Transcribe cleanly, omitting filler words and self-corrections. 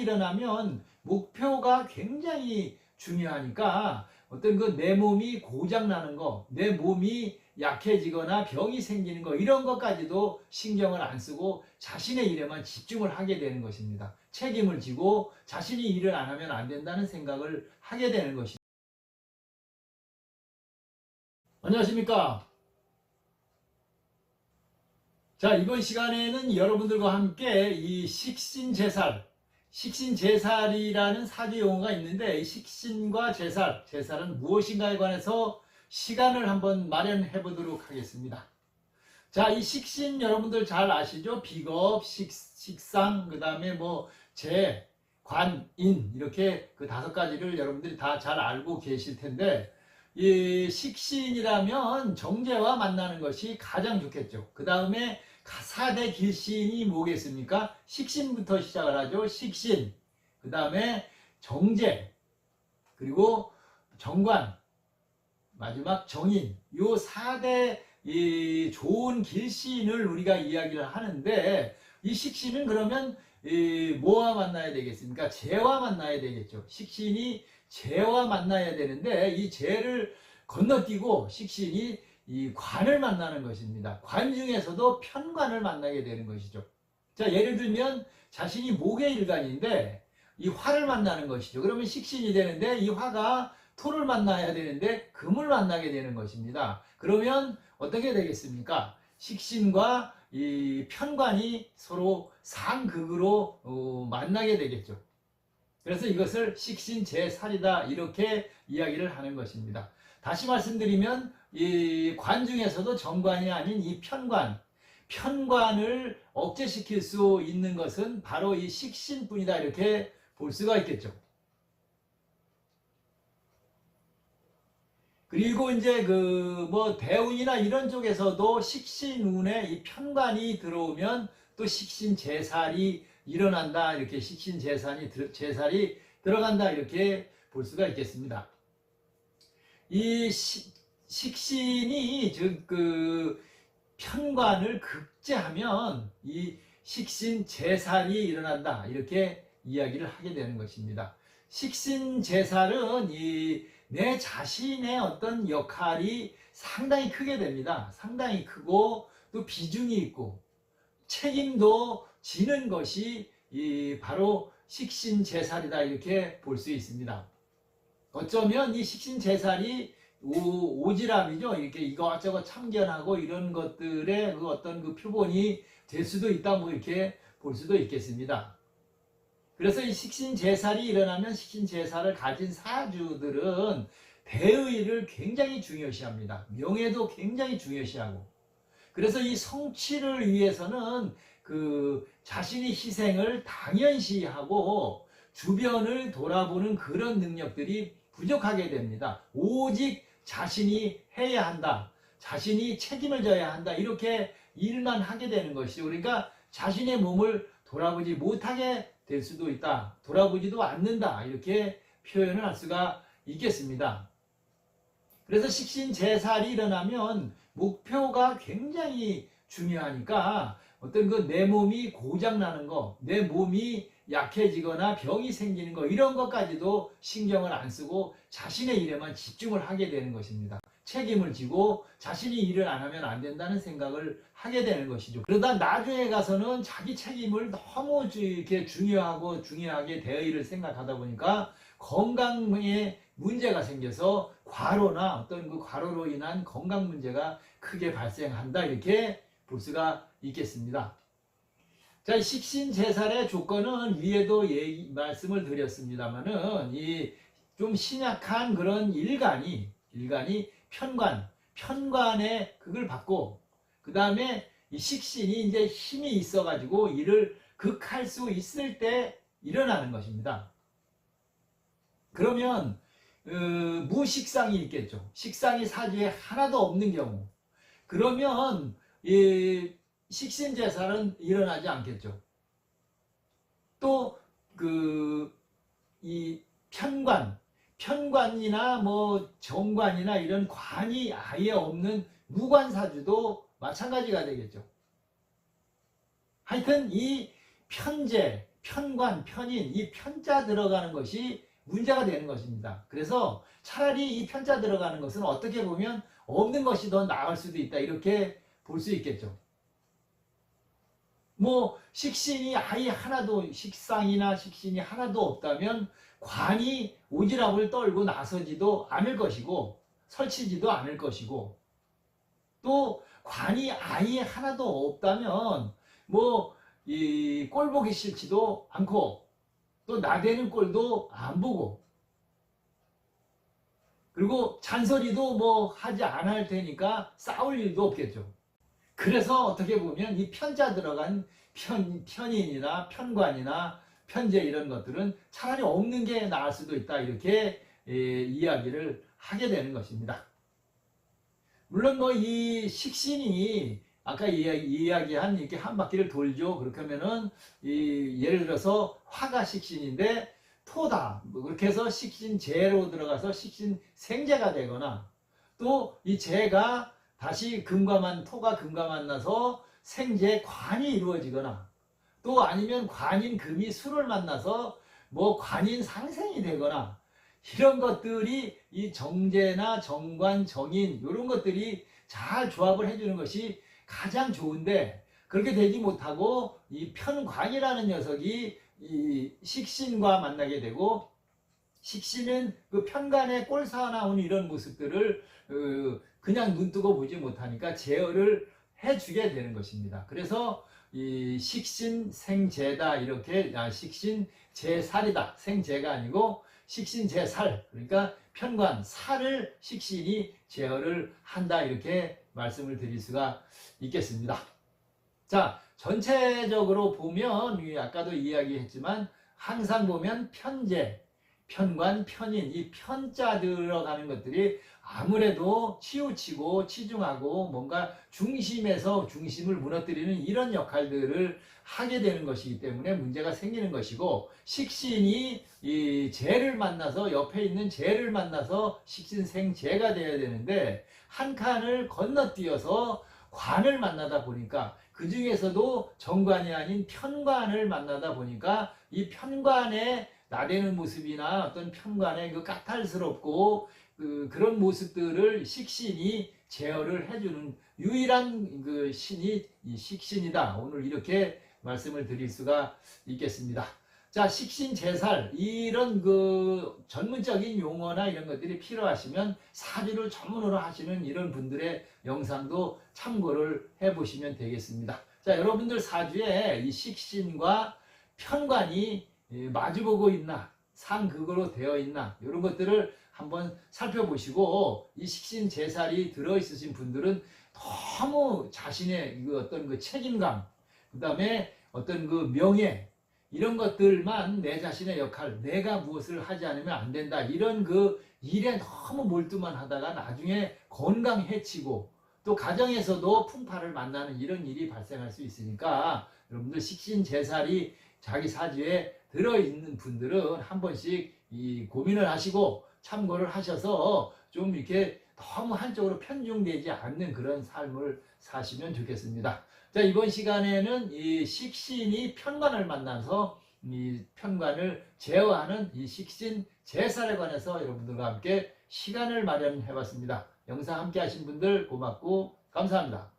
일어나면 목표가 굉장히 중요하니까 어떤 그 내 몸이 고장나는 거, 내 몸이 약해지거나 병이 생기는 거 이런 것까지도 신경을 안 쓰고 자신의 일에만 집중을 하게 되는 것입니다. 책임을 지고 자신이 일을 안 하면 안 된다는 생각을 하게 되는 것입니다. 안녕하십니까? 자, 이번 시간에는 여러분들과 함께 이 식신제살이라는 사주 용어가 있는데, 이 식신과 제살은 무엇인가에 관해서 시간을 한번 마련해 보도록 하겠습니다. 자, 이 식신 여러분들 잘 아시죠? 비겁, 식상, 그 다음에 뭐 관, 인 이렇게 그 5가지를 여러분들이 다 잘 알고 계실 텐데, 이 식신이라면 정제와 만나는 것이 가장 좋겠죠. 그 다음에 4대 길신이 뭐겠습니까? 식신부터 시작을 하죠. 식신, 그 다음에 정제, 그리고 정관, 마지막 정인. 요 4대 이 좋은 길신을 우리가 이야기를 하는데, 이 식신은 그러면 뭐와 만나야 되겠습니까? 재와 만나야 되겠죠. 식신이 재와 만나야 되는데, 이 재를 건너뛰고 식신이 이 관을 만나는 것입니다. 관 중에서도 편관을 만나게 되는 것이죠. 자, 예를 들면 자신이 목의 일간인데 이 화를 만나는 것이죠. 그러면 식신이 되는데, 이 화가 토를 만나야 되는데 금을 만나게 되는 것입니다. 그러면 어떻게 되겠습니까? 식신과 이 편관이 서로 상극으로 만나게 되겠죠. 그래서 이것을 식신제살이다 이렇게 이야기를 하는 것입니다. 다시 말씀드리면 이 관 중에서도 정관이 아닌 이 편관을 억제시킬 수 있는 것은 바로 이 식신뿐이다 이렇게 볼 수가 있겠죠. 그리고 이제 그 뭐 대운이나 이런 쪽에서도 식신운에 이 편관이 들어오면 또 식신제살이 일어난다 이렇게 제살이 들어간다 이렇게 볼 수가 있겠습니다. 이 식신이 즉 그 편관을 극제하면 이 식신제살이 일어난다 이렇게 이야기를 하게 되는 것입니다. 식신제살은 이 내 자신의 어떤 역할이 상당히 크게 됩니다. 상당히 크고 또 비중이 있고 책임도 지는 것이 바로 식신제살이다 이렇게 볼 수 있습니다. 어쩌면 이 식신제살이 오지랖이죠. 이렇게 이것저것 참견하고 이런 것들의 그 어떤 그 표본이 될 수도 있다 뭐 이렇게 볼 수도 있겠습니다. 그래서 이 식신제살이 일어나면 식신제살을 가진 사주들은 대의를 굉장히 중요시합니다. 명예도 굉장히 중요시하고. 그래서 이 성취를 위해서는 그 자신의 희생을 당연시하고 주변을 돌아보는 그런 능력들이 부족하게 됩니다. 오직 자신이 해야 한다. 자신이 책임을 져야 한다. 이렇게 일만 하게 되는 것이죠. 그러니까 자신의 몸을 돌아보지 못하게 될 수도 있다. 돌아보지도 않는다. 이렇게 표현을 할 수가 있겠습니다. 그래서 식신제살이 일어나면 목표가 굉장히 중요하니까 어떤 그 내 몸이 고장나는 거, 내 몸이 약해지거나 병이 생기는 거 이런 것까지도 신경을 안 쓰고 자신의 일에만 집중을 하게 되는 것입니다. 책임을 지고 자신이 일을 안 하면 안 된다는 생각을 하게 되는 것이죠. 그러다 나중에 가서는 자기 책임을 너무 이렇게 중요하게 대의를 생각하다 보니까 건강에 문제가 생겨서 과로나 어떤 그 과로로 인한 건강 문제가 크게 발생한다 이렇게 볼 수가 있겠습니다. 자, 식신제살의 조건은 위에도 말씀을 드렸습니다만은 이 좀 신약한 그런 일간이 편관의 극을 받고 그 다음에 이 식신이 이제 힘이 있어가지고 이를 극할 수 있을 때 일어나는 것입니다. 그러면 무식상이 있겠죠. 식상이 사주에 하나도 없는 경우 그러면 이 식신제살은 일어나지 않겠죠. 또 이 편관이나 뭐 정관이나 이런 관이 아예 없는 무관사주도 마찬가지가 되겠죠. 하여튼 이 편관, 편인, 이 편자 들어가는 것이 문제가 되는 것입니다. 그래서 차라리 이 편자 들어가는 것은 어떻게 보면 없는 것이 더 나을 수도 있다. 이렇게 볼 수 있겠죠. 뭐 식신이 아예 하나도, 식상이나 식신이 하나도 없다면 관이 오지랖을 떨고 나서지도 않을 것이고 설치지도 않을 것이고, 또 관이 아예 하나도 없다면 뭐 이 꼴 보기 싫지도 않고 또 나대는 꼴도 안 보고, 그리고 잔소리도 뭐 하지 않을 테니까 싸울 일도 없겠죠. 그래서 어떻게 보면 이 편자 들어간 편인이나 편관이나 편제 이런 것들은 차라리 없는 게 나을 수도 있다. 이렇게 이야기를 하게 되는 것입니다. 물론 뭐 이 식신이 아까 이야기한 이렇게 한 바퀴를 돌죠. 그렇게 하면은 예를 들어서 화가 식신인데 토다, 뭐 그렇게 해서 식신재로 들어가서 식신생재가 되거나, 또 이 재가 다시 토가 금과 만나서 생재관이 이루어지거나, 또 아니면 관인 금이 수를 만나서 뭐 관인 상생이 되거나, 이런 것들이 이 정제나 정관, 정인 이런 것들이 잘 조합을 해주는 것이 가장 좋은데, 그렇게 되지 못하고 이 편관이라는 녀석이 이 식신과 만나게 되고, 식신은 그 편관에 꼴사 나오는 이런 모습들을 그냥 눈뜨고 보지 못하니까 제어를 해주게 되는 것입니다. 그래서 이 식신 생재다, 이렇게 식신 재살이다, 생재가 아니고 식신 재살, 그러니까 편관 살을 식신이 제어를 한다, 이렇게 말씀을 드릴 수가 있겠습니다. 자, 전체적으로 보면 아까도 이야기했지만 항상 보면 편재, 편관, 편인, 이 편자 들어가는 것들이 아무래도 치우치고 치중하고 뭔가 중심에서 중심을 무너뜨리는 이런 역할들을 하게 되는 것이기 때문에 문제가 생기는 것이고, 식신이 이 재를 만나서 옆에 있는 재를 만나서 식신생재가 되어야 되는데 한 칸을 건너뛰어서 관을 만나다 보니까, 그 중에서도 정관이 아닌 편관을 만나다 보니까 이 편관의 나대는 모습이나 어떤 편관의 그 까탈스럽고 그런 모습들을 식신이 제어를 해주는 유일한 그 신이 이 식신이다. 오늘 이렇게 말씀을 드릴 수가 있겠습니다. 자, 식신 제살, 이런 그 전문적인 용어나 이런 것들이 필요하시면 사주를 전문으로 하시는 이런 분들의 영상도 참고를 해보시면 되겠습니다. 자, 여러분들 사주에 이 식신과 편관이 마주보고 있나, 상극으로 되어 있나, 이런 것들을 한번 살펴보시고, 이 식신 제살이 들어있으신 분들은 너무 자신의 그 어떤 그 책임감, 그 다음에 어떤 그 명예, 이런 것들만, 내 자신의 역할, 내가 무엇을 하지 않으면 안 된다, 이런 그 일에 너무 몰두만 하다가 나중에 건강 해치고 또 가정에서도 풍파를 만나는 이런 일이 발생할 수 있으니까, 여러분들 식신 제살이 자기 사주에 들어있는 분들은 한 번씩 이 고민을 하시고 참고를 하셔서 좀 이렇게 너무 한쪽으로 편중되지 않는 그런 삶을 사시면 좋겠습니다. 자, 이번 시간에는 이 식신이 편관을 만나서 이 편관을 제어하는 이 식신 제살에 관해서 여러분들과 함께 시간을 마련해 봤습니다. 영상 함께 하신 분들 고맙고 감사합니다.